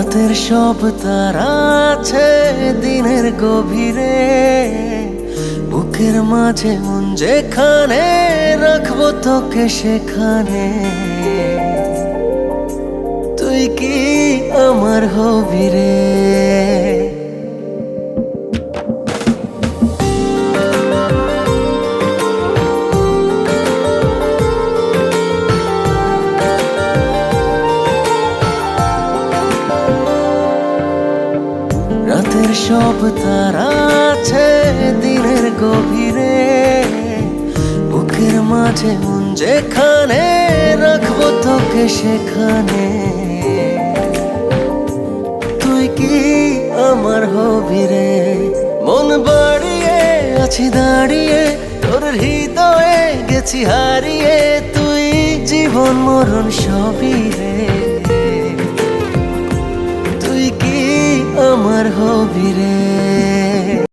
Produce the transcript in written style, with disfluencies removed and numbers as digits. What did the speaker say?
রাতের সব তারা আছে দিনের গভীরে, বুকের মাঝে মন যেখানে রাখবো তোকে সেখানে। তুই কি আমার হবি রে? রাতের সব তারা আছে দিনের গভীরে, বুকের মাঝে মন যেখানে রাখবো তোকে সেখানে। তুই কি আমার হবি রে? মন বাড়িয়ে আছি দাঁড়িয়ে তোর হৃদয়ে গেছি হারিয়ে, তুই জীবন মরণ সবই রে। তুই কি আমার হবি রে?